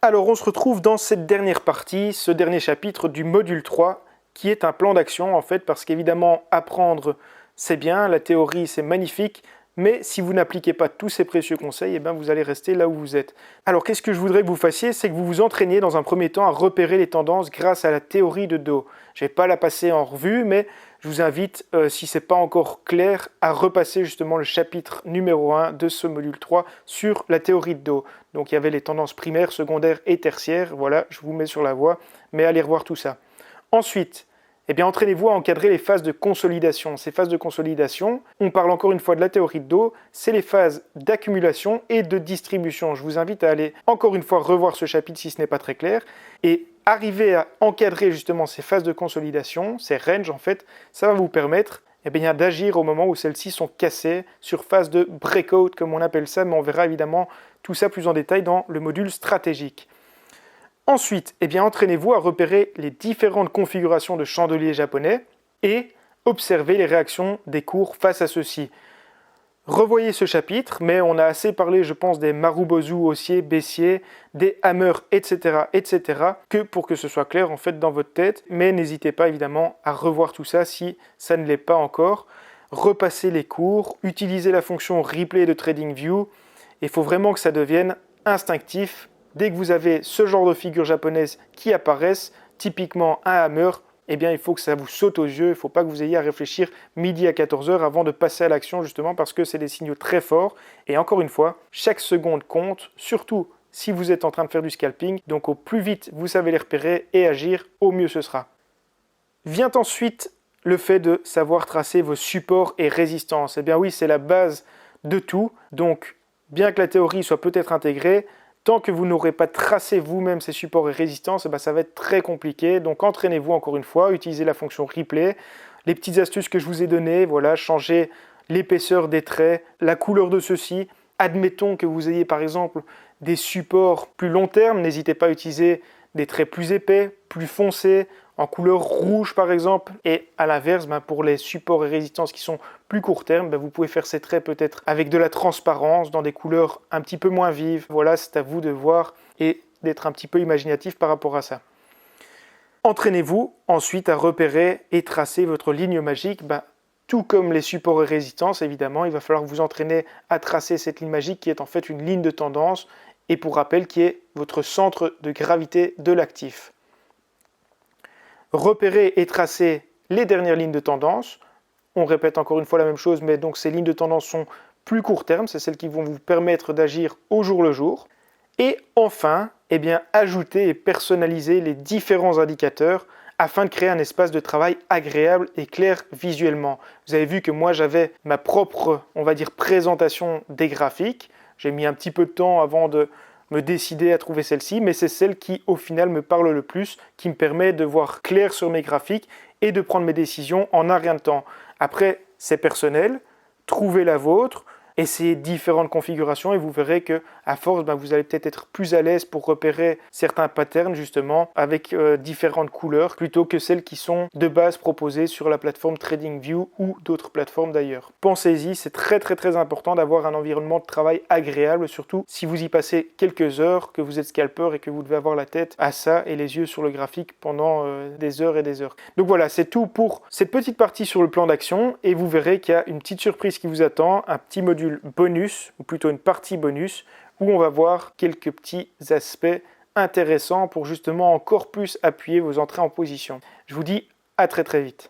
Alors on se retrouve dans cette dernière partie, ce dernier chapitre du module 3, qui est un plan d'action en fait, parce qu'évidemment apprendre c'est bien, la théorie c'est magnifique, mais si vous n'appliquez pas tous ces précieux conseils, eh bien vous allez rester là où vous êtes. Alors qu'est-ce que je voudrais que vous fassiez, c'est que vous vous entraîniez dans un premier temps à repérer les tendances grâce à la théorie de Do. Je ne vais pas la passer en revue, mais je vous invite, si ce n'est pas encore clair, à repasser justement le chapitre numéro 1 de ce module 3 sur la théorie de Do. Donc il y avait les tendances primaires, secondaires et tertiaires, voilà, je vous mets sur la voie, mais allez revoir tout ça. Ensuite, eh bien, entraînez-vous à encadrer les phases de consolidation. Ces phases de consolidation, on parle encore une fois de la théorie de Do, c'est les phases d'accumulation et de distribution. Je vous invite à aller encore une fois revoir ce chapitre si ce n'est pas très clair, et arriver à encadrer justement ces phases de consolidation, ces ranges en fait, ça va vous permettre d'agir au moment où celles-ci sont cassées sur phase de breakout comme on appelle ça, mais on verra évidemment tout ça plus en détail dans le module stratégique. Ensuite, entraînez-vous à repérer les différentes configurations de chandeliers japonais et observez les réactions des cours face à ceux-ci. Revoyez ce chapitre, mais on a assez parlé, je pense, des marubozu haussiers, baissiers, des hammers, etc., que pour que ce soit clair en fait dans votre tête. Mais n'hésitez pas évidemment à revoir tout ça si ça ne l'est pas encore. Repassez les cours, utilisez la fonction replay de TradingView. Il faut vraiment que ça devienne instinctif. Dès que vous avez ce genre de figures japonaises qui apparaissent, typiquement un hammer, il faut que ça vous saute aux yeux. Il ne faut pas que vous ayez à réfléchir midi à 14h avant de passer à l'action, justement parce que c'est des signaux très forts. Et encore une fois, chaque seconde compte, surtout si vous êtes en train de faire du scalping. Donc au plus vite vous savez les repérer et agir, au mieux ce sera. Vient ensuite le fait de savoir tracer vos supports et résistances. Oui, c'est la base de tout. Donc, bien que la théorie soit peut-être intégrée, tant que vous n'aurez pas tracé vous-même ces supports et résistances, ça va être très compliqué. Donc entraînez-vous encore une fois, utilisez la fonction replay. Les petites astuces que je vous ai données, voilà, changez l'épaisseur des traits, la couleur de ceux-ci. Admettons que vous ayez par exemple des supports plus long terme, n'hésitez pas à utiliser des traits plus épais, plus foncés, en couleur rouge par exemple, et à l'inverse, pour les supports et résistances qui sont plus court terme, vous pouvez faire ces traits peut-être avec de la transparence, dans des couleurs un petit peu moins vives. Voilà, c'est à vous de voir et d'être un petit peu imaginatif par rapport à ça. Entraînez-vous ensuite à repérer et tracer votre ligne magique. Tout comme les supports et résistances, évidemment, il va falloir vous entraîner à tracer cette ligne magique qui est en fait une ligne de tendance et pour rappel qui est votre centre de gravité de l'actif. Repérer et tracer les dernières lignes de tendance. On répète encore une fois la même chose, mais donc ces lignes de tendance sont plus court terme, c'est celles qui vont vous permettre d'agir au jour le jour. Et enfin, ajouter et personnaliser les différents indicateurs afin de créer un espace de travail agréable et clair visuellement. Vous avez vu que moi j'avais ma propre, présentation des graphiques. J'ai mis un petit peu de temps avant de me décider à trouver celle-ci, mais c'est celle qui au final me parle le plus, qui me permet de voir clair sur mes graphiques et de prendre mes décisions en un rien de temps. Après, c'est personnel, trouvez la vôtre, essayez différentes configurations et vous verrez que à force, vous allez peut-être être plus à l'aise pour repérer certains patterns justement avec différentes couleurs plutôt que celles qui sont de base proposées sur la plateforme TradingView ou d'autres plateformes d'ailleurs. Pensez-y, c'est très très très important d'avoir un environnement de travail agréable, surtout si vous y passez quelques heures, que vous êtes scalper et que vous devez avoir la tête à ça et les yeux sur le graphique pendant des heures et des heures. Donc voilà, c'est tout pour cette petite partie sur le plan d'action et vous verrez qu'il y a une petite surprise qui vous attend, un petit module bonus, ou plutôt une partie bonus, où on va voir quelques petits aspects intéressants pour justement encore plus appuyer vos entrées en position. Je vous dis à très très vite.